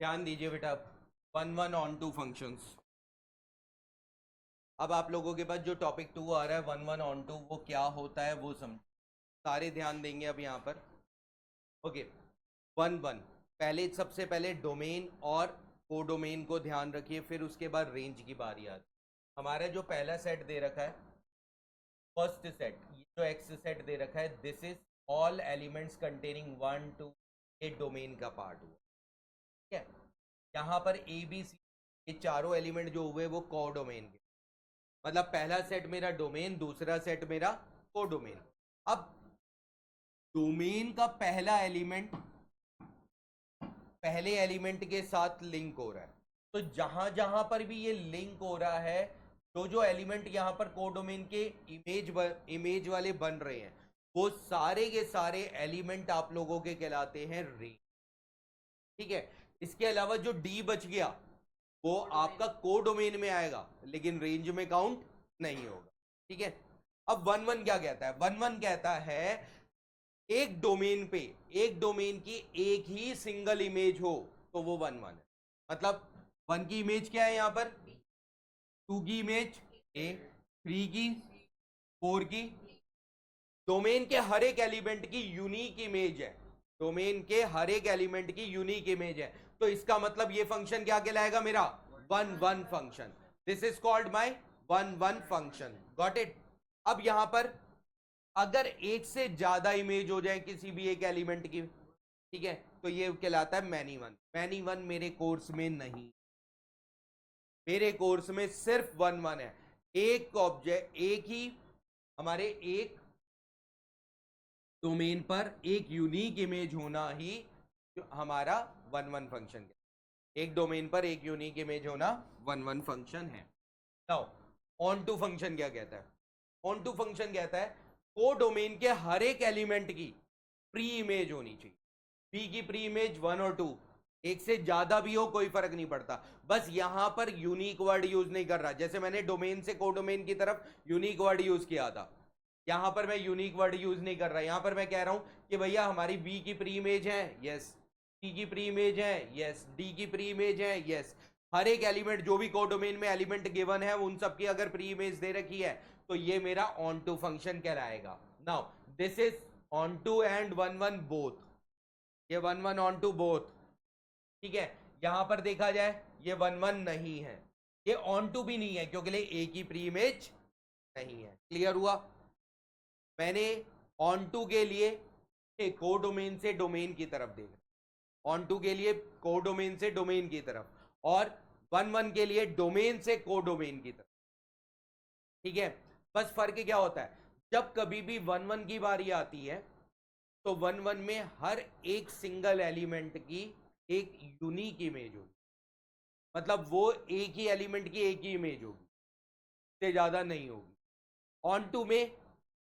ध्यान दीजिए बेटा, 1 1 on 2 फंक्शंस। अब आप लोगों के पास जो टॉपिक 2 आ रहा है 1 1 on 2, वो क्या होता है वो समझ, सारे ध्यान देंगे अब यहाँ पर। ओके, 1 1 पहले, सबसे पहले डोमेन और कोडोमेन को ध्यान रखिए, फिर उसके बाद रेंज की बारी आती है। हमारा जो पहला सेट दे रखा है, फर्स्ट सेट, ये जो एक्स सेट दे रखा है, this is all elements containing 1 2, ये डोमेन का पार्ट हुआ। ठीक है, यहाँ पर ए बी सी, ये चारों एलिमेंट जो हुए वो कोडोमेन के, मतलब पहला सेट मेरा डोमेन, दूसरा सेट मेरा कोडोमेन। अब डोमेन का पहला एलिमेंट पहले एलिमेंट के साथ लिंक हो रहा है, तो जहां जहां पर भी ये लिंक हो रहा है, जो जो एलिमेंट यहाँ पर कोडोमेन के इमेज वाले बन रहे हैं, वो सारे के सारे एलिमेंट आप लोगों के कहलाते हैं रेंज। ठीक है, इसके अलावा जो डी बच गया वो आपका कोडोमेन में आएगा, लेकिन रेंज में काउंट नहीं होगा। ठीक है, अब 1 1 क्या कहता है? 1 1 कहता है एक डोमेन पे, एक डोमेन की एक ही सिंगल इमेज हो तो वो 1 1 है। मतलब 1 की इमेज क्या है यहाँ पर? 2 की इमेज ए, 3 की, 4 की, डोमेन के हर एक एलिमेंट की यूनिक इमेज है, डोमेन के हर एक एलिमेंट की यूनिक इमेज है। तो इसका मतलब ये फंक्शन क्या कहलाएगा मेरा? 1 1 function. This is called my 1 1 function. Got it? अब यहां पर अगर एक से ज्यादा इमेज हो जाए किसी भी एक एलिमेंट की, ठीक है, तो ये कहलाता है मैनी वन। मैनी वन मेरे कोर्स में नहीं, मेरे कोर्स में सिर्फ 1 1 है। एक ऑब्जेक्ट, एक ही हमारे एक डोमेन पर एक यूनिक इमेज होना ही हमारा 1 1 फंक्शन है। एक डोमेन पर एक यूनिक इमेज होना 1 1 फंक्शन है। नाउ ऑन टू फंक्शन क्या कहता है? ऑन टू फंक्शन कहता है को डोमेन के हर एक एलिमेंट की प्री इमेज होनी चाहिए। पी की प्री इमेज 1 और 2, एक से ज्यादा भी हो कोई फर्क नहीं पड़ता, बस यहां पर यूनिक वर्ड यूज नहीं कर रहा। जैसे मैंने डोमेन से कोडोमेन की तरफ यूनिक वर्ड यूज किया था, यहां पर मैं यूनिक वर्ड यूज नहीं कर रहा। यहां पर मैं कह रहा हूं कि भैया हमारी बी की प्री इमेज है, यस, सी की प्री इमेज है, यस, डी की प्री इमेज है, यस। हर एक एलिमेंट जो भी कोडोमेन में एलिमेंट गिवन है उन सबकी अगर प्री इमेज दे रखी है तो ये मेरा ऑन टू फंक्शन कहलाएगा। Now this is onto and 1 1 both, ये 1 1 ऑन टू बोथ। ठीक है, यहां पर देखा जाए ये 1 1 नहीं है, ये ऑन टू भी नहीं है, क्योंकि ए की प्री इमेज नहीं है। क्लियर हुआ? मैंने ऑन टू के लिए कोडोमेन से डोमेन की तरफ देखा, ऑन टू के लिए कोडोमेन से डोमेन की तरफ, और 1 1 के लिए डोमेन से कोडोमेन की तरफ। ठीक है, बस फर्क क्या होता है, जब कभी भी 1 1 की बारी आती है तो 1 1 में हर एक सिंगल एलिमेंट की एक यूनिक इमेज होगी, मतलब वो एक ही एलिमेंट की एक ही इमेज होगी, इससे ज्यादा नहीं होगी। ऑन टू में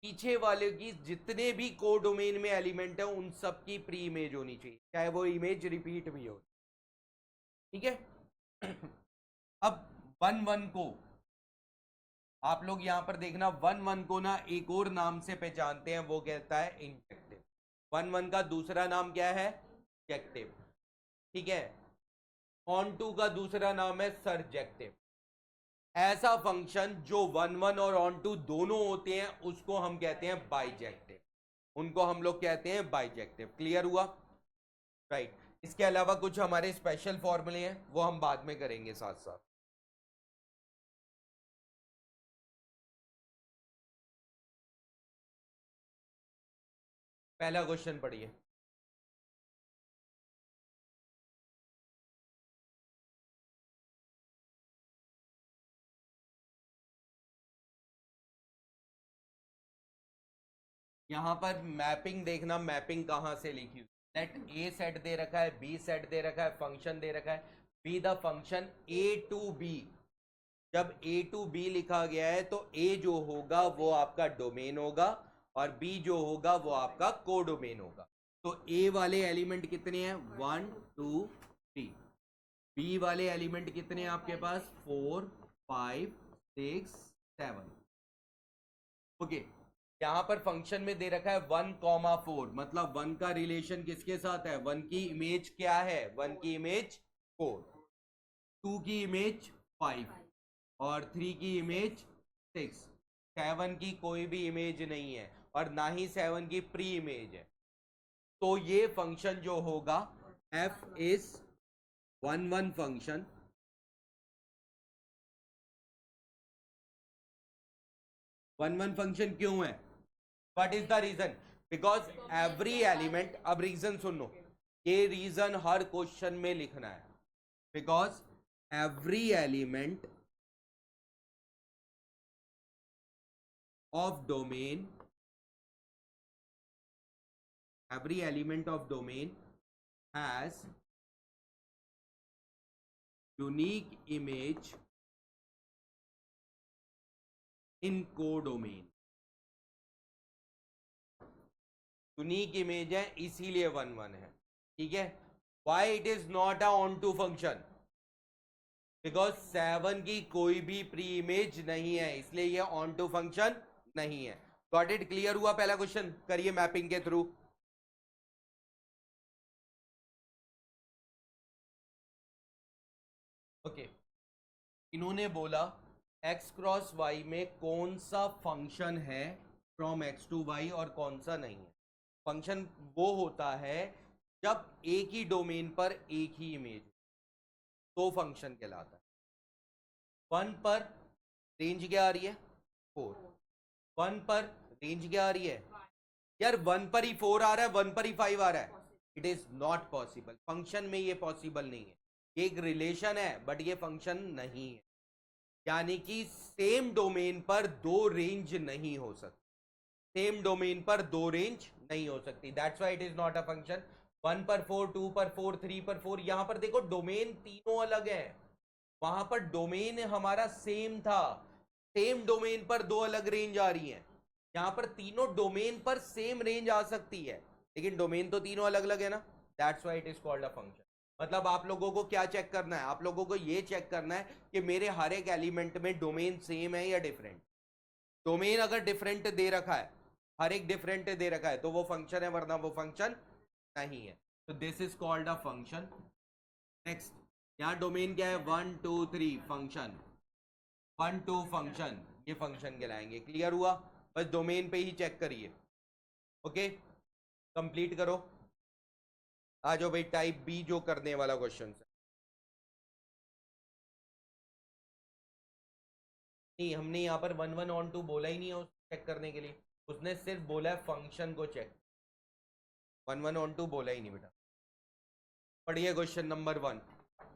पीछे वाले की जितने भी कोडोमेन में एलिमेंट है उन सब की प्री इमेज होनी चाहिए, चाहे वो इमेज रिपीट भी हो। ठीक है, अब 1 1 को आप लोग यहां पर देखना, 1 1 को ना एक और नाम से पहचानते हैं, वो कहता है इंजेक्टिव। 1 1 का दूसरा नाम क्या है? इंजेक्टिव। ठीक है, ऑन टू का दूसरा नाम है सरजेक्टिव। ऐसा फंक्शन जो 1 1 और ऑन टू दोनों होते हैं उसको हम कहते हैं बाइजेक्टिव, उनको हम लोग कहते हैं बाइजेक्टिव। क्लियर हुआ? राइट। इसके अलावा कुछ हमारे स्पेशल फॉर्मूले हैं, वो हम बाद में करेंगे साथ साथ। पहला क्वेश्चन पढ़िए। यहां पर मैपिंग देखना, मैपिंग कहां से लिखी हुई। लेट ए सेट दे रखा है, बी सेट दे रखा है, फंक्शन दे रखा है, be the function A to B. जब ए टू बी लिखा गया है तो ए जो होगा वो आपका डोमेन होगा, और बी जो होगा वो आपका कोडोमेन होगा। तो ए वाले एलिमेंट कितने हैं? 1 2 3। बी वाले एलिमेंट कितने हैं आपके पास? 4 5 6 7। ओके, यहां पर फंक्शन में दे रखा है 1 4, मतलब 1 का रिलेशन किसके साथ है? 1 की इमेज क्या है? 1 की इमेज 4, 2 की इमेज 5 और 3 की इमेज 6, 7 की कोई भी इमेज नहीं है और ना ही 7 की प्री इमेज है। तो ये फंक्शन जो होगा f is 1 function. One function क्यों है? What is the reason? Because every element, अब रीजन सुन लो, ये रीजन हर क्वेश्चन में लिखना है। Because every element of domain, every element of domain has unique image in codomain। Unique image है इसीलिए 1 1 है, ठीक है। Why it is not a onto function? Because 7 की कोई भी प्री इमेज नहीं है, इसलिए ये ऑन टू फंक्शन नहीं है। Got it? क्लियर हुआ पहला क्वेश्चन? करिए मैपिंग के थ्रू। ओके, इन्होंने बोला x क्रॉस y में कौन सा फंक्शन है फ्रॉम x टू y और कौन सा नहीं है। फंक्शन वो होता है जब एक ही डोमेन पर एक ही इमेज, तो फंक्शन कहलाता है। 1 पर रेंज क्या आ रही है? 4। 1 पर रेंज क्या आ रही है? यार 1 पर ही 4 आ रहा है, 1 पर ही 5 आ रहा है। It is not possible, function में ये पॉसिबल नहीं है। ये एक रिलेशन है बट ये फंक्शन नहीं है। यानी कि सेम डोमेन पर दो रेंज नहीं हो सकती, सेम डोमेन पर दो रेंज नहीं हो सकती। That's why it is not a function. 1 पर 4, 2 पर 4, 3 पर 4। यहां पर देखो डोमेन तीनों अलग है, वहां पर डोमेन हमारा सेम था, सेम डोमेन पर दो अलग रेंज आ रही है। यहां पर तीनों डोमेन पर सेम रेंज आ सकती है, लेकिन डोमेन तो तीनों अलग अलग है ना। That's why it is called a function. मतलब आप लोगों को क्या चेक करना है? आप लोगों को ये चेक करना है कि मेरे हर एक एलिमेंट में डोमेन सेम है या डिफरेंट। डोमेन अगर डिफरेंट दे रखा है, हर एक डिफरेंट दे रखा है, तो वो फंक्शन है, वरना वो फंक्शन नहीं है। तो this is called a function. Next, यहाँ डोमेन क्या है? 1 2 3 फंक्शन, 1 2 फंक्शन, ये फंक्शन कहलाएंगे। क्लियर हुआ? बस डोमेन पे ही चेक करिए। ओके, कंप्लीट करो। आ जाओ भाई, टाइप बी जो करने वाला क्वेश्चन है। नहीं, हमने यहाँ पर 1 1 ऑन 2 बोला ही नहीं है चेक करने के लिए, उसने सिर्फ बोला है फंक्शन को चेक। 1 1 ऑन 2 बोला ही नहीं बेटा। पढ़िए क्वेश्चन नंबर 1।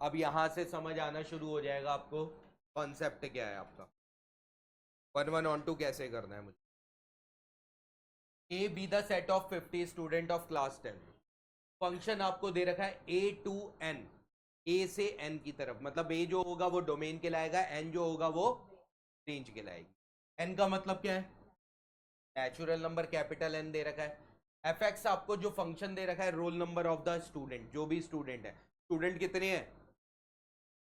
अब यहां से समझ आना शुरू हो जाएगा आपको कॉन्सेप्ट क्या है आपका। 1 1 ऑन 2 कैसे करना है मुझे। A be the set of 50 student of class 10। Function आपको दे रखा है ए टू एन, ए से एन की तरफ। मतलब ए जो होगा वो डोमेन कहलाएगा, एन जो होगा वो रेंज कहलाएगी। एन का मतलब क्या है? नेचुरल नंबर, कैपिटल एन दे रखा है। एफ एक्स आपको जो फंक्शन दे रखा है roll number of the student, जो भी स्टूडेंट है। स्टूडेंट कितने हैं?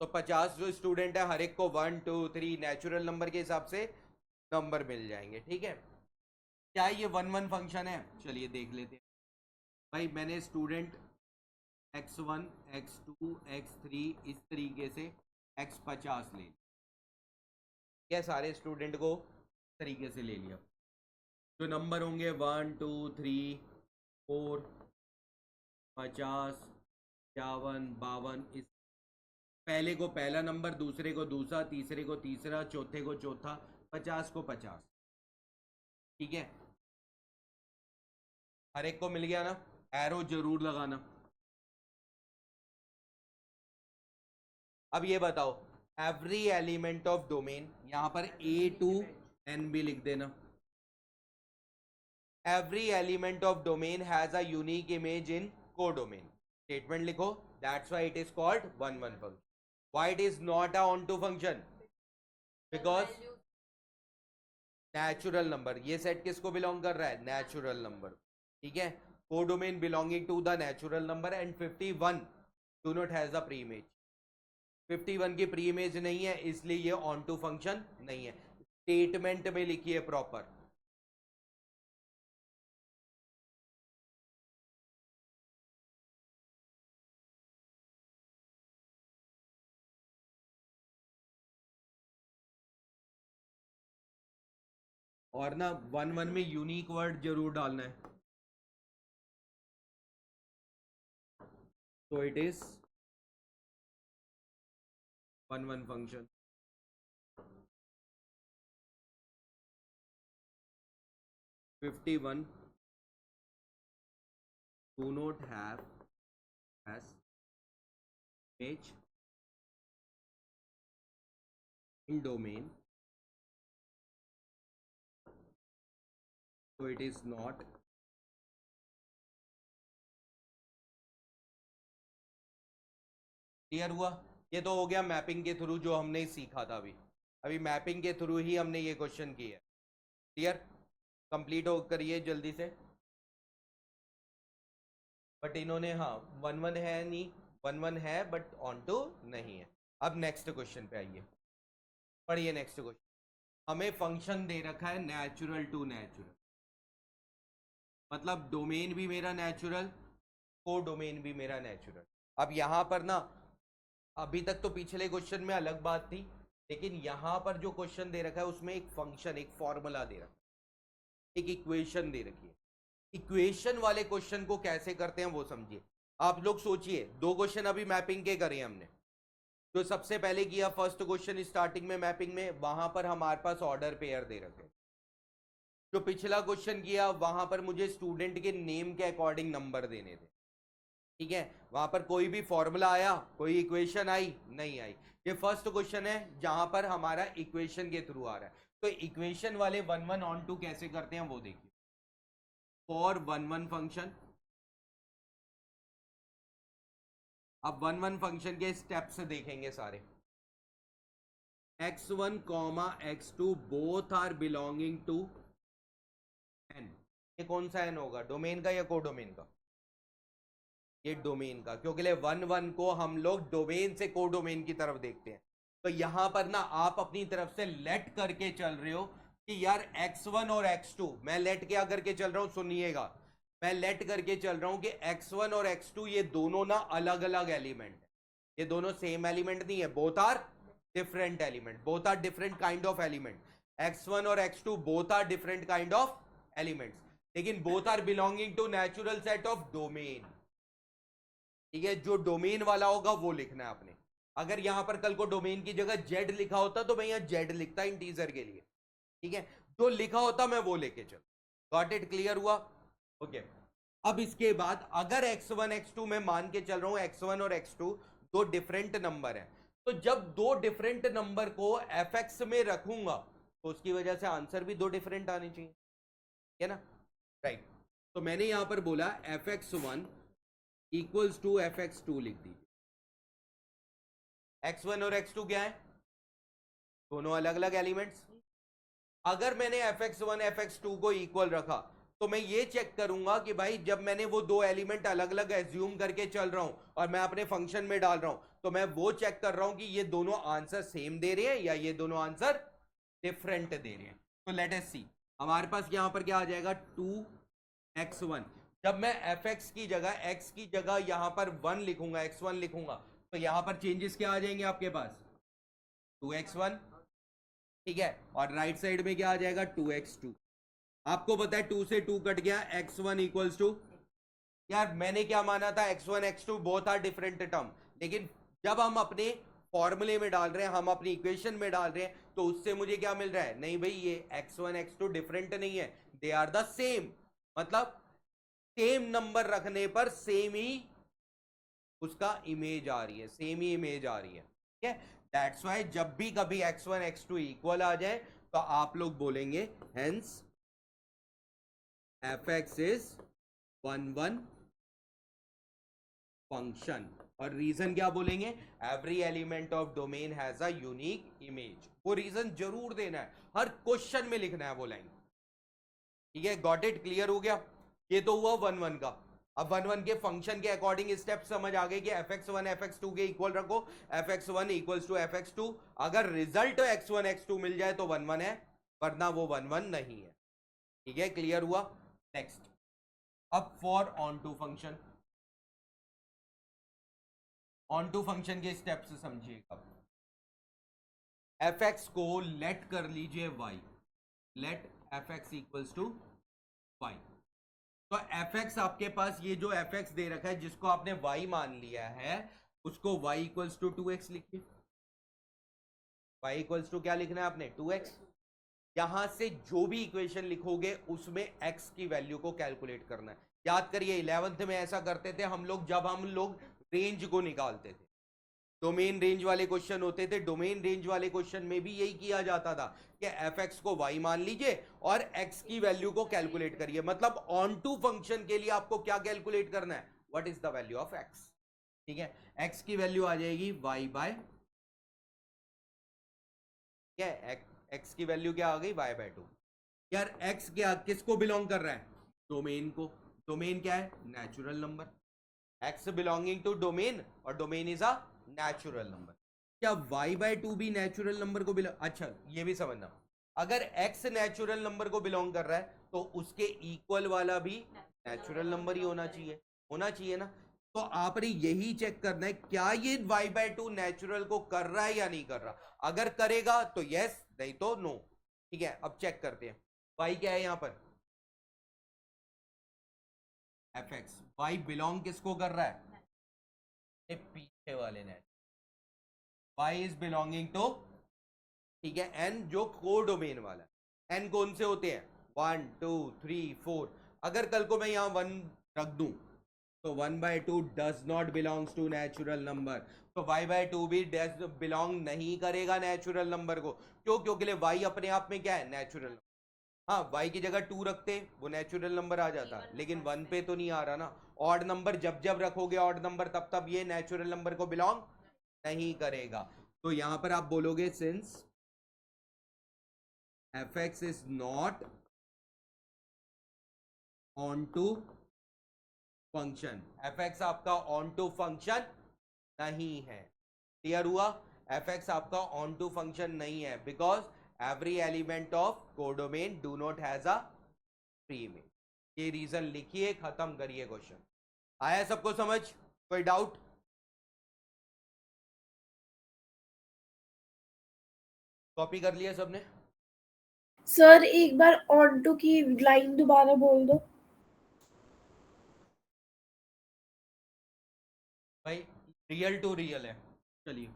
तो 50 जो स्टूडेंट है, हर एक को 1 2 3 नेचुरल नंबर के हिसाब से नंबर मिल जाएंगे, ठीक है। क्या ये 1 1 फंक्शन है? चलिए देख लेते हैं। भाई मैंने स्टूडेंट x1 x2 x3 इस तरीके से x50 ले लिया, क्या सारे स्टूडेंट को तरीके से ले लिया। जो नंबर होंगे 1 2 3 4 50 51 52, इस पहले को पहला नंबर, दूसरे को दूसरा, तीसरे को तीसरा, चौथे को चौथा, 50 को 50, ठीक है। हर एक को मिल गया ना? एरो जरूर लगाना। अब ये बताओ, एवरी एलिमेंट ऑफ डोमेन, यहां पर ए टू एन भी लिख देना। Every element of domain has a unique image in codomain. Statement लिखो। That's why it is called 1 1 function. Why it is not a onto function? Because natural number, ये set किसको belong कर रहा है? Natural number, ठीक है। Codomain belonging to the natural number and 51 do not has a pre image. 51 की pre image नहीं है, इसलिए ये ऑन टू फंक्शन नहीं है। स्टेटमेंट में लिखिए प्रॉपर। और ना 1-1 में यूनिक वर्ड जरूर डालना है, तो it is 1-1 function. (51) do not have as image in domain, so it is not clear हुआ। ये तो हो गया मैपिंग के थ्रू जो हमने सीखा था। अभी अभी मैपिंग के थ्रू ही हमने ये क्वेश्चन किया। क्लियर, कंप्लीट हो करिए जल्दी से। बट इन्होंने हाँ 1-1 है नहीं, 1-1 है बट ऑन टू नहीं है। अब नेक्स्ट क्वेश्चन पे आइए, पढ़िए नेक्स्ट क्वेश्चन। हमें फंक्शन दे रखा है नेचुरल टू नेचुरल, मतलब डोमेन भी मेरा नेचुरल, को डोमेन भी मेरा नेचुरल। अब यहां पर ना, अभी तक तो पिछले क्वेश्चन में अलग बात थी, लेकिन यहां पर जो क्वेश्चन दे रखा है उसमें एक फंक्शन, एक फॉर्मूला दे रखा है, एक इक्वेशन दे रखी है। इक्वेशन वाले क्वेश्चन को कैसे करते हैं वो समझिए। आप लोग सोचिए, दो क्वेश्चन अभी मैपिंग के करे हमने। जो सबसे पहले किया फर्स्ट क्वेश्चन स्टार्टिंग में मैपिंग में, वहां पर हमारे पास ऑर्डर पेयर दे रखे। जो पिछला क्वेश्चन किया वहां पर मुझे स्टूडेंट के नेम के अकॉर्डिंग नंबर देने थे। ठीक है, वहां पर कोई भी फॉर्मूला आया, कोई इक्वेशन आई नहीं आई। ये फर्स्ट क्वेश्चन है जहां पर हमारा इक्वेशन के थ्रू आ रहा है। तो इक्वेशन वाले 1-1 ऑन टू कैसे करते हैं वो देखिए। फॉर 1-1 फंक्शन, अब 1-1 फंक्शन के स्टेप्स देखेंगे सारे। x1, x2 both are belonging to n। ये कौन सा n होगा, डोमेन का या कोडोमेन का? ये डोमेन का, क्योंकि 1-1 को हम लोग डोमेन से कोडोमेन की तरफ देखते हैं। तो यहां पर ना आप अपनी तरफ से लेट करके चल रहे हो कि यार x1 और x2, मैं लेट क्या करके चल रहा हूं सुनिएगा। मैं लेट करके चल रहा हूं कि x1 और x2 ये दोनों ना अलग अलग एलिमेंट है, ये दोनों सेम एलिमेंट नहीं है, both are different element, both are different kind of element. x1 और x2 both are different kind of elements, लेकिन both are belonging to natural set of domain. ठीक है, जो डोमेन वाला होगा वो लिखना है आपने। अगर यहां पर कल को डोमेन की जगह जेड लिखा होता तो मैं यहां जेड लिखता इंटीजर के लिए। ठीक है, जो लिखा होता मैं वो लेके चल। गॉट इट, क्लियर हुआ? ओके। अब इसके बाद अगर x1 x2 में मान के चल रहा हूं, x1 और x2 दो डिफरेंट नंबर है, तो जब दो डिफरेंट नंबर को fx में रखूंगा तो उसकी वजह से आंसर भी दो डिफरेंट आने चाहिए, है ना? राइट। तो मैंने यहां पर बोला fx1 इक्वल्स टू fx2 लिख दीजिए। x1 और x2 क्या है, दोनों अलग अलग एलिमेंट्स। अगर मैंने fx1 fx2 को इक्वल रखा तो मैं ये चेक करूंगा कि भाई जब मैंने वो दो एलिमेंट अलग अलग एज्यूम करके चल रहा हूं और मैं अपने फंक्शन में डाल रहा हूं, तो मैं वो चेक कर रहा हूं कि ये दोनों आंसर सेम दे रहे हैं या ये दोनों आंसर डिफरेंट दे रहे हैं। तो लेट अस सी, हमारे पास यहां पर क्या आ जाएगा, 2x1। जब मैं fx की जगह x की जगह यहां पर 1 लिखूंगा, x1 लिखूंगा, तो यहां पर चेंजेस क्या आ जाएंगे आपके पास, 2x1। ठीक है, और राइट साइड में क्या आ जाएगा, 2x2। आपको पता है 2 से 2 कट गया, x1 इक्वल्स टू, यार मैंने क्या माना था, x1 x2 both are different term, लेकिन जब हम अपने फॉर्मूले में डाल रहे हैं, हम अपनी इक्वेशन में डाल रहे हैं, तो उससे मुझे क्या मिल रहा है, नहीं भाई ये x1 x2 डिफरेंट नहीं है, दे आर द सेम। मतलब सेम नंबर रखने पर सेम ही उसका इमेज आ रही है, सेम ही इमेज आ रही है। ठीक है, दैट्स वाई जब भी कभी x1 x2 इक्वल आ जाए तो आप लोग बोलेंगे हेंस fx इज 1-1 फंक्शन। और रीजन क्या बोलेंगे, every element of domain has a unique image. वो रीजन जरूर देना है, हर क्वेश्चन में लिखना है वो लाइन। ठीक है, गॉट इट, क्लियर हो गया? ये तो हुआ 1-1 का। अब 1-1 के फंक्शन के अकॉर्डिंग स्टेप समझ आ गए कि fx1 fx2 के इक्वल रखो, fx1 इक्वल्स टू fx2। अगर रिजल्ट x1 x2 मिल जाए तो 1-1 है, वरना वो 1-1 नहीं है। ठीक है, क्लियर हुआ? नेक्स्ट, अब for onto function. Onto function के स्टेप्स समझिएगा। fx को लेट कर लीजिए y, let f x equals to y. तो एफ एक्स आपके पास ये जो एफ एक्स दे रखा है जिसको आपने वाई मान लिया है उसको वाई इक्वल्स टू 2x लिखिए। वाई इक्वल्स टू क्या लिखना है आपने 2x। यहां से जो भी इक्वेशन लिखोगे उसमें x की वैल्यू को कैलकुलेट करना है। याद करिए 11th में ऐसा करते थे हम लोग जब हम लोग रेंज को निकालते थे। डोमेन रेंज वाले क्वेश्चन होते थे। डोमेन रेंज वाले क्वेश्चन में भी यही किया जाता था कि एफ एक्स को वाई मान लीजिए और एक्स की वैल्यू को कैलकुलेट करिए। मतलब ऑन टू फंक्शन के लिए आपको क्या कैलकुलेट करना है, what is the value of x. ठीक है, एक्स की वैल्यू आ जाएगी वाई बाय, क्या एक्स की वैल्यू क्या आ गई वाई बाय 2। यार एक्स क्या किसको बिलोंग कर रहा है, डोमेन को। डोमेन क्या है, natural number. X belonging to domain और domain is a natural number. क्या y बाय 2 भी नेचुरल नंबर को बिलोंग, अच्छा ये भी समझना, अगर x नेचुरल नंबर को बिलोंग कर रहा है तो उसके इक्वल वाला भी नेचुरल नंबर ही होना चाहिए, होना चाहिए ना। तो आपने यही चेक करना है क्या ये y बाय 2 नेचुरल को कर रहा है या नहीं कर रहा। अगर करेगा तो यस, नहीं तो नो। ठीक है, अब चेक करते हैं y क्या है यहां पर, एफ एक्स। वाई बिलोंग किसको कर रहा है, पीछे वाले ने, y इज बिलोंगिंग टू, ठीक है, n जो को डोमेन वाला, n कौन से होते हैं 1 2 3 4। अगर कल को मैं यहां 1 रख दूं तो 1 by 2 does not belongs to natural number, तो y बाय 2 भी डज बिलोंग नहीं करेगा नेचुरल नंबर को। क्यों, क्योंकि y अपने आप में क्या है, नेचुरल। हाँ, y की जगह 2 रखते वो नेचुरल नंबर आ जाता, लेकिन 1 पे तो नहीं आ रहा ना। ऑड नंबर जब जब रखोगे ऑड नंबर तब तब ये नेचुरल नंबर को बिलोंग नहीं करेगा। तो यहां पर आप बोलोगे since f x is not onto function, f x आपका ऑन टू फंक्शन नहीं है। क्लियर हुआ, एफ एक्स आपका ऑन टू फंक्शन नहीं है because every element of codomain do not has a pre image. ये रीजन लिखिए, खत्म करिए क्वेश्चन। आया सबको समझ, कोई डाउट। कॉपी कर लिया सबने। सर एक बार ऑन टू की लाइन दोबारा बोल दो। भाई रियल टू रियल है, चलिए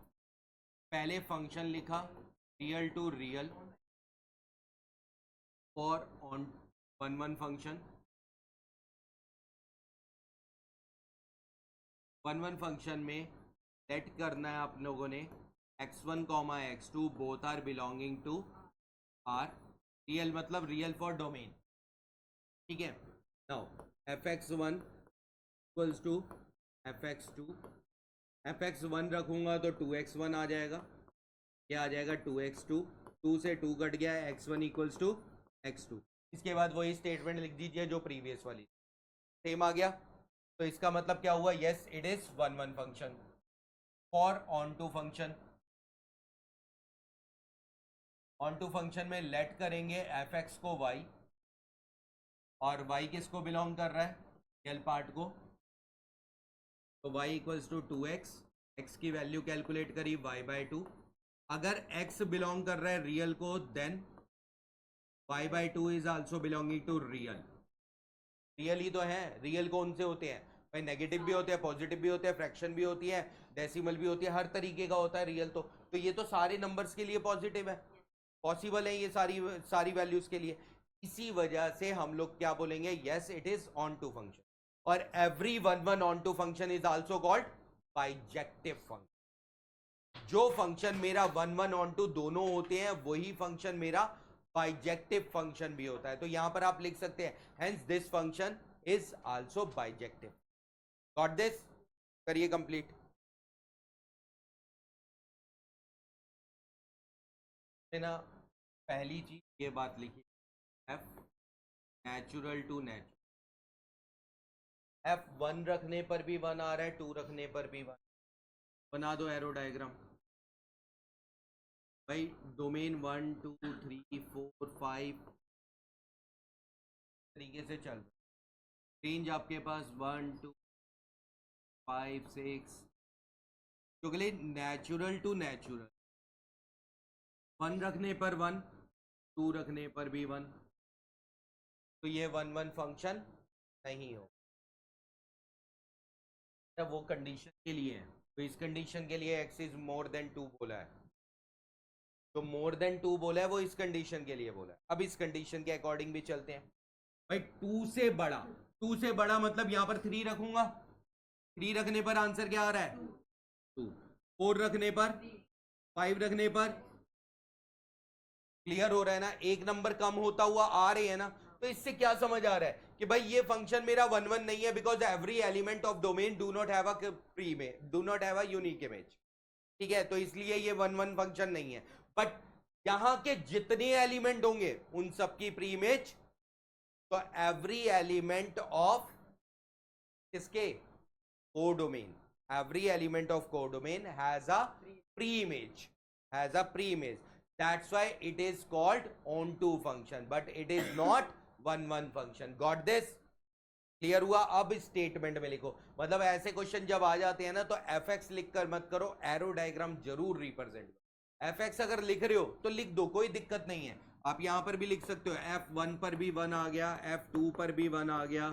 पहले फंक्शन लिखा real to real for one one one फंक्शन। वन वन फंक्शन में लेट करना है आप लोगों ने x1 comma x2 both are belonging to R real, मतलब रियल फॉर डोमेन। ठीक है, now f x one equals to f x two, f x one रखूंगा तो 2x1 आ जाएगा, क्या आ जाएगा 2x2, 2 से 2 कट गया है, x1 इक्वल्स टू x2। इसके बाद वही स्टेटमेंट लिख दीजिए जो प्रीवियस वाली, सेम आ गया। तो इसका मतलब क्या हुआ, yes it is one one function for onto function. Onto function में लेट करेंगे एफ एक्स को वाई, और वाई किसको बिलोंग कर रहा है, रियल पार्ट को। तो y equals to 2x, x की वैल्यू कैलकुलेट करी y बाय 2। अगर x बिलोंग कर रहा है रियल को then y by 2 is also belonging to real. Real ही तो है, रियल कौन से होते हैं भाई, नेगेटिव भी होते हैं, पॉजिटिव भी होते हैं, फ्रैक्शन भी होती है, डेसिमल भी होती है, हर तरीके का होता है रियल। तो ये तो सारे नंबर्स के लिए पॉजिटिव है, पॉसिबल है ये सारी सारी वैल्यूज के लिए। इसी वजह से हम लोग क्या बोलेंगे, yes it is onto function. और every one one onto function is also called bijective function. जो फंक्शन मेरा वन वन ऑन टू दोनों होते हैं वही फंक्शन मेरा बाइजेक्टिव फंक्शन भी होता है। तो यहां पर आप लिख सकते हैं hence this function is also bijective. Got this, करिए कंप्लीट। ना पहली चीज ये बात लिखी, f natural to natural, f one रखने पर भी वन आ रहा है, टू रखने पर भी वन। बना दो एरो डायग्राम भाई, डोमेन 1 2 3 4 5 तरीके से चल, रेंज आपके पास 1 2 5 6, तो लिए नेचुरल टू नेचुरल, वन रखने पर वन, टू रखने पर भी वन, तो ये वन वन फंक्शन नहीं हो। वो कंडीशन के लिए है, तो इस कंडीशन के लिए x इज मोर देन 2 बोला है, तो मोर देन 2 बोला है वो इस कंडीशन के लिए बोला है। अब इस कंडीशन के अकॉर्डिंग भी चलते हैं भाई। 2 से बड़ा, 2 से बड़ा मतलब यहां पर 3 रखूंगा, 3 रखने पर आंसर क्या आ रहा है 2, 4 रखने पर, 5 रखने पर, क्लियर हो रहा है ना, एक नंबर कम होता हुआ आ रहे हैं ना। तो इससे क्या समझ आ रहा है कि भाई ये फंक्शन मेरा वन वन नहीं है, because every element of domain do not have a pre image do not have a unique image, ठीक है, तो इसलिए ये वन वन फंक्शन नहीं है। बट यहां के जितने एलिमेंट होंगे उन सबकी प्री इमेज, तो एवरी एलिमेंट ऑफ किसके codomain, every element of codomain has a pre image, has a pre image, that's why it is called onto function, but it is not one one function. Got this? Clear हुआ? अब statement में लिखो, मतलब ऐसे question जब आ जाते हैं ना तो fx लिख कर मत करो, एरो डायग्राम जरूर रिप्रेजेंट करो। fx अगर लिख रहे हो तो लिख दो, कोई दिक्कत नहीं है, आप यहां पर भी लिख सकते हो, f1 पर भी 1 आ गया, f2 पर भी 1 आ गया,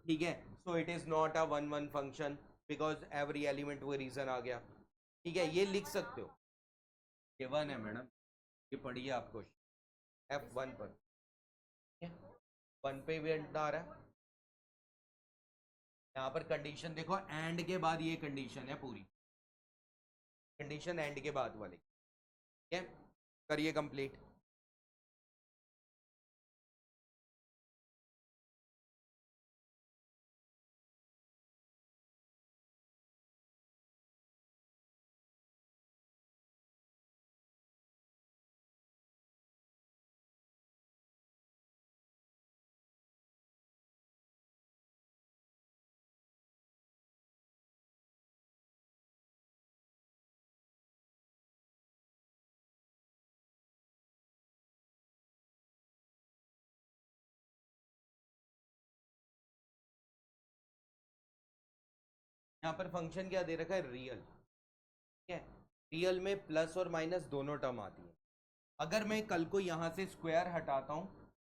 ठीक है, so it is not a one one function because every element वो रीजन आ गया, ठीक है, ये लिख सकते हो। ये 1 है मैडम, ये पढ़िए आपको F1 पर, 1 पे भी आ रहा है। यहाँ पर कंडीशन देखो, एंड के बाद ये कंडीशन है पूरी, कंडीशन एंड के बाद वाली, ठीक है, करिए कंप्लीट। यहाँ पर फंक्शन क्या दे रखा है, रियल, ठीक है, रियल में प्लस और माइनस दोनों टर्म आती है। अगर मैं कल को यहाँ से स्क्वायर हटाता हूँ,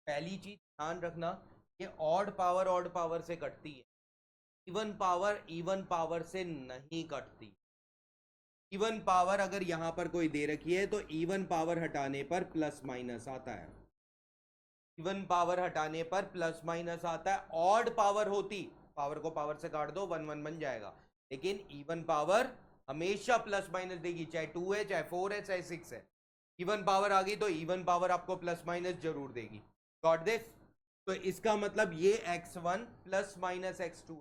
पहली चीज ध्यान रखना, ये ऑड पावर से कटती है, इवन पावर से नहीं कटती। इवन पावर अगर यहाँ पर कोई दे रखी है तो इवन पावर हटाने पर प्लस माइनस आता है, इवन पावर हटाने पर प्लस माइनस आता है। ऑड पावर होती, पावर को पावर से काट दो, 1 1 बन जाएगा, लेकिन इवन पावर हमेशा प्लस माइनस देगी, चाहे 2 है, चाहे 4 है, चाहे 6 है। इवन पावर आ गई तो इवन पावर आपको प्लस माइनस जरूर देगी। Got this? तो इसका मतलब ये x1 plus minus x2,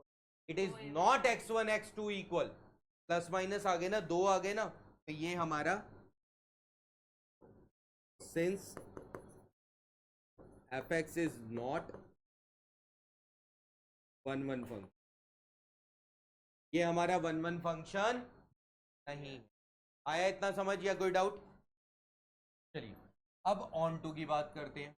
it is not x1 x2 equal, plus minus आ गए ना, 2 आ गए ना, तो ये हमारा since fx is not one one function, ये हमारा वन वन फंक्शन नहीं। आया इतना समझ, या कोई डाउट? चलिए अब ऑन टू की बात करते हैं।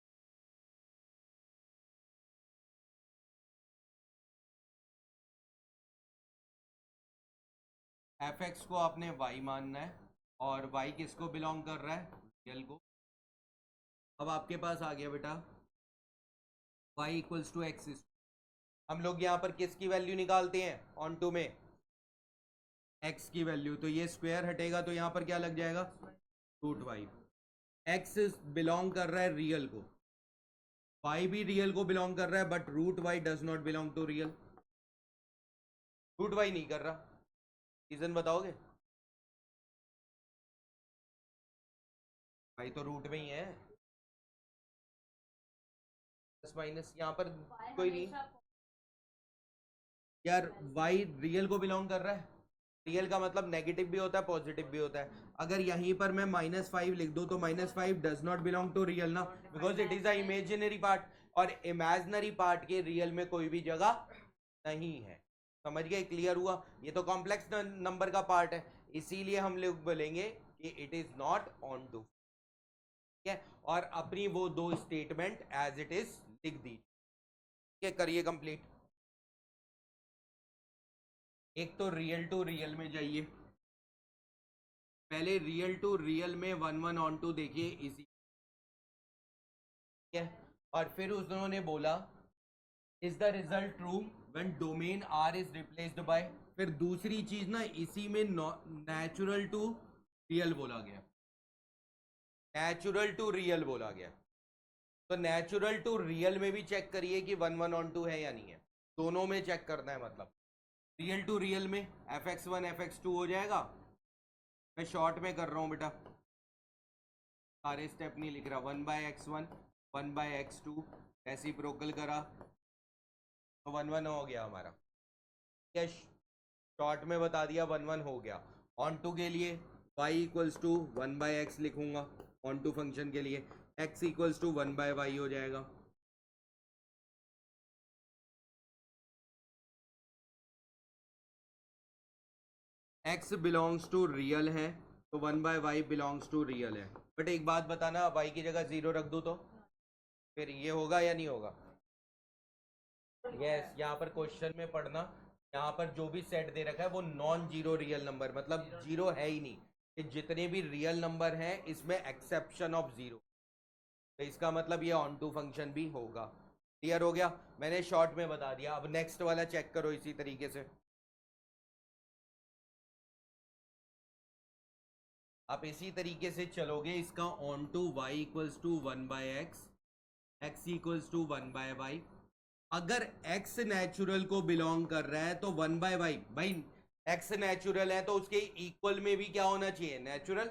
fx को आपने y मानना है, और y किसको बिलोंग कर रहा है, रियल को। अब आपके पास आ गया बेटा y इक्वल्स टू एक्स, हम लोग यहाँ पर किसकी वैल्यू निकालते हैं ऑन टू में, x की वैल्यू, तो ये स्क्वायर हटेगा तो यहाँ पर क्या लग जाएगा, रूट वाई। x बिलोंग कर रहा है रियल को, y भी रियल को बिलोंग कर रहा है, but root y does not belong to real, root y नहीं कर रहा, रीजन बताओगे? भाई तो रूट में ही है, प्लस माइनस यहाँ पर कोई नहीं यार, y रियल को बिलोंग कर रहा है, रियल का मतलब नेगेटिव भी होता है पॉजिटिव भी होता है। अगर यहीं पर मैं -5 लिख दूं तो -5 does not belong to real ना, because it is a imaginary part, और इमेजिनरी पार्ट के रियल में कोई भी जगह नहीं है। समझ गए? क्लियर हुआ? ये तो कॉम्प्लेक्स नंबर का पार्ट है, इसीलिए हम लोग बोलेंगे कि it is not onto, ठीक है, और अपनी वो दो स्टेटमेंट एज इट इज लिख दी, ठीक है, करिए कंप्लीट। एक तो रियल टू रियल में जाइए, पहले रियल टू रियल में 1 1 ऑन टू देखिए, इसी, ठीक है, और फिर उन्होंने बोला is the result true when domain are is replaced by, फिर दूसरी चीज ना इसी में नेचुरल टू रियल बोला गया, नेचुरल टू रियल बोला गया। तो नेचुरल टू रियल में भी चेक करिए कि 1 1 है या नहीं है, दोनों में चेक करना है। मतलब रियल टू रियल में fx1 fx2 हो जाएगा। मैं शॉर्ट में कर रहा हूँ बेटा, सारे स्टेप नहीं लिख रहा। 1/x1 1/x2 रेसिप्रोकल करा तो 1 1 हो गया हमारा। क्या शॉर्ट में बता दिया, 1 1 हो गया। ऑन टू के लिए y इक्वल्स टू 1/x लिखूंगा, ऑन टू फंक्शन के लिए x इक्वल्स टू 1/y हो जाएगा। x बिलोंग्स टू रियल है तो 1/y बिलोंग्स टू रियल है। बट एक बात बताना, y की जगह 0 रख दूँ तो फिर ये होगा या नहीं होगा? यस, यहाँ पर क्वेश्चन में पढ़ना, यहाँ पर जो भी सेट दे रखा है वो नॉन जीरो रियल नंबर, मतलब जीरो है ही नहीं। कि जितने भी रियल नंबर हैं इसमें एक्सेप्शन ऑफ जीरो, तो इसका मतलब ये ऑन टू फंक्शन भी होगा। क्लियर हो गया? मैंने शॉर्ट में बता दिया। अब नेक्स्ट वाला चेक करो इसी तरीके से। आप इसी तरीके से चलोगे, इसका onto y equals to 1/x, x equals to 1/y। अगर x नेचुरल को बिलोंग कर रहा है तो 1/y, भाई x नेचुरल है तो उसके इक्वल में भी क्या होना चाहिए? नेचुरल।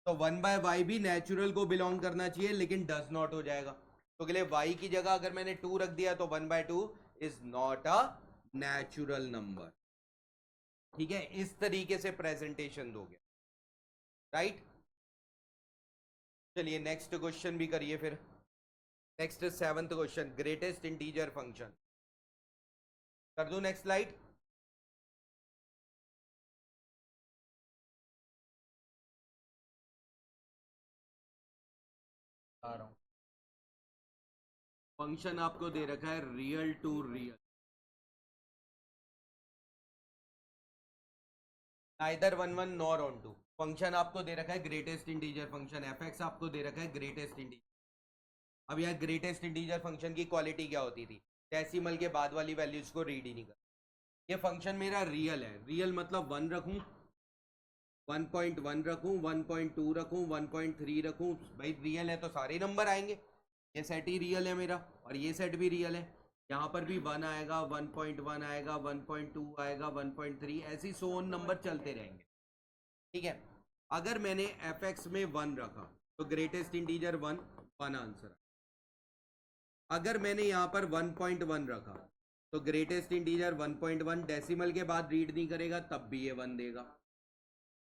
तो 1/y भी नेचुरल को बिलोंग करना चाहिए, लेकिन डज नॉट हो जाएगा। तो के लिए y की जगह अगर मैंने 2 रख दिया तो 1/2 is not a natural number. ठीक है, इस तरीके से प्रेजेंटेशन दोगे, राइट? चलिए नेक्स्ट क्वेश्चन भी करिए फिर। Next 7th question, greatest integer function. कर दूं नेक्स्ट स्लाइड? आ रहा हूं। फंक्शन आपको दे रखा है real to real, neither 1 1 nor onto. Function आपको दे रखा है ग्रेटेस्ट इंटीजर फंक्शन, fx आपको दे रखा है ग्रेटेस्ट इंटीजर। अब यह ग्रेटेस्ट इंटीजर फंक्शन की क्वालिटी क्या होती थी? डेसिमल के बाद वाली वैल्यूज को रीड ही नहीं कर। ये फंक्शन मेरा रियल है, रियल मतलब 1 रखूं, 1.1 रखूं, 1.2 रखूं, 1.3 रखूं, भाई रियल है तो सारे नंबर आएंगे। ये सेट ही रियल है मेरा, और ये सेट भी रियल है। यहाँ पर भी 1 आएगा, 1.1 आएगा, 1.2 आएगा, 1.3, ऐसी सोन नंबर चलते रहेंगे। ठीक है, अगर मैंने fx में 1 रखा तो ग्रेटेस्ट इंटीजर 1 आंसर। अगर मैंने यहाँ पर 1.1 रखा तो ग्रेटेस्ट इंटीजर 1.1, डेसिमल के बाद रीड नहीं करेगा तब भी ये 1 देगा।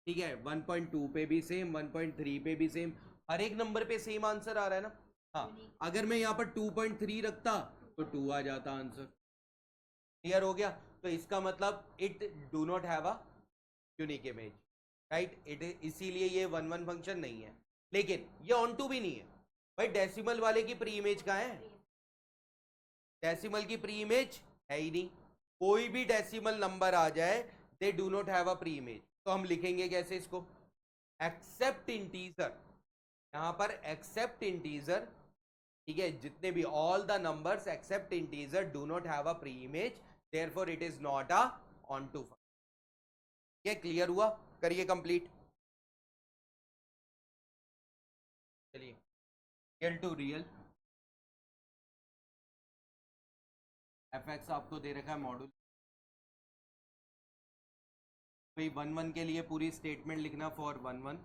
ठीक है, 1.2 पे भी सेम, 1.3 पे भी सेम, हर एक नंबर पे सेम आंसर आ रहा है ना। हाँ, अगर मैं यहाँ पर 2.3 रखता तो 2 आ जाता आंसर। क्लियर हो गया? तो इसका मतलब it do not have a unique image, right? It इसीलिए ये 1 1 फंक्शन नहीं है। लेकिन ये ऑन टू भी नहीं है। भाई डेसिमल वाले की प्री इमेज कहाँ है? डेसिमल की प्री इमेज है ही नहीं। कोई भी डेसिमल नंबर आ जाए, they do not have a pre image. तो हम लिखेंगे कैसे इसको? एक्सेप्ट इंटीजर, यहां पर एक्सेप्ट इंटीजर। ठीक है, जितने भी all the numbers except integer do not have a pre image, therefore it is not a onto function. ये क्लियर हुआ? करिए कंप्लीट। चलिए, रियल टू रियल, fx आपको दे रखा है मॉड्यूल। भाई 1 1 के लिए पूरी स्टेटमेंट लिखना, for 1 1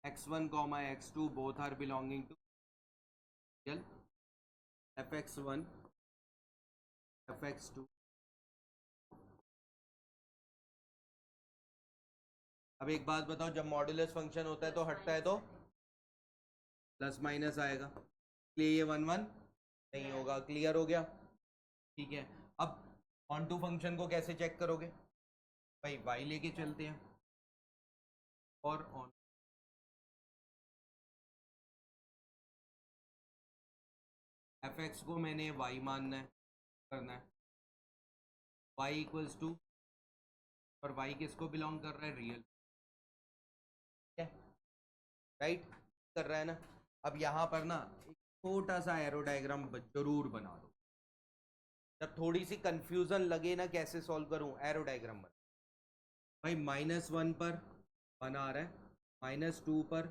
x1 x2 both are belonging to real, fx1 fx2। अब एक बात बताओ, जब मॉड्यूलस फंक्शन होता है तो हटता है तो प्लस माइनस आएगा, इसलिए ये 1 1 नहीं होगा। क्लियर हो गया? ठीक है, अब ऑन टू फंक्शन को कैसे चेक करोगे? भाई y लेके चलते हैं, और ऑन fx को मैंने y मानना है, करना है y इक्वल्स टू, और y किसको बिलोंग कर रहा है? रियल। राइट कर रहा है ना। अब यहाँ पर ना एक छोटा सा एरो डायग्राम जरूर बना दो, जब थोड़ी सी कंफ्यूजन लगे ना कैसे सॉल्व करूँ, एरो डायग्राम बना। भाई -1 पर 1 आ रहा है, -2 पर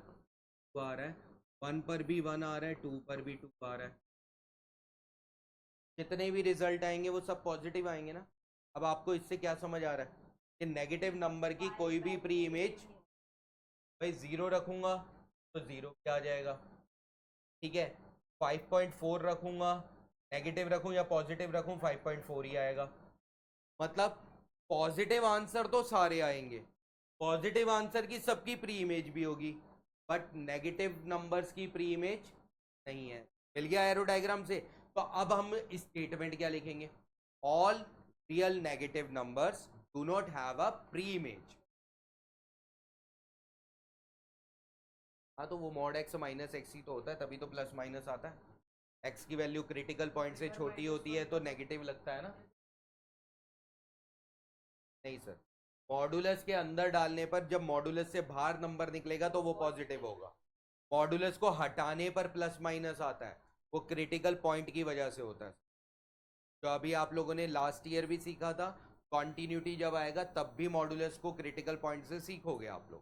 2 आ रहा है, 1 पर भी 1 आ रहा है, 2 पर भी 2 आ रहा है। जितने भी रिजल्ट आएंगे वो सब पॉजिटिव आएंगे ना। अब आपको इससे क्या समझ आ रहा है कि नेगेटिव नंबर की कोई भी प्री इमेज, भाई 0 रखूंगा तो 0 भी आ जाएगा, ठीक है। 5.4 रखूंगा, नेगेटिव रखूं या पॉजिटिव रखूं, 5.4 ही आएगा। मतलब पॉजिटिव आंसर तो सारे आएंगे, पॉजिटिव आंसर की सबकी प्री इमेज भी होगी, बट नेगेटिव नंबर्स की प्री इमेज नहीं है। मिल गया एरो डायग्राम से। तो अब हम स्टेटमेंट क्या लिखेंगे, all real negative numbers do not have a pre image. हाँ तो वो मॉड एक्स माइनस एक्स ही तो होता है, तभी तो प्लस माइनस आता है। एक्स की वैल्यू क्रिटिकल पॉइंट से छोटी होती है तो नेगेटिव लगता है ना। नहीं सर, मॉडुलस के अंदर डालने पर जब मॉडुलस से बाहर नंबर निकलेगा तो वो पॉजिटिव होगा, मॉडुलस को हटाने पर प्लस माइनस आता है, वो क्रिटिकल पॉइंट की वजह से होता है। तो अभी आप लोगों ने लास्ट ईयर भी सीखा था, कॉन्टिन्यूटी जब आएगा तब भी मॉडुलस को क्रिटिकल पॉइंट से सीखोगे आप लोग।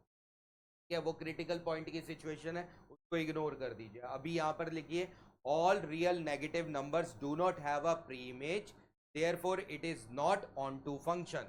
क्या वो क्रिटिकल पॉइंट की सिचुएशन है, उसको इग्नोर कर दीजिए। अभी यहाँ पर लिखिए all real negative numbers do not have a pre image, therefore it is not onto function.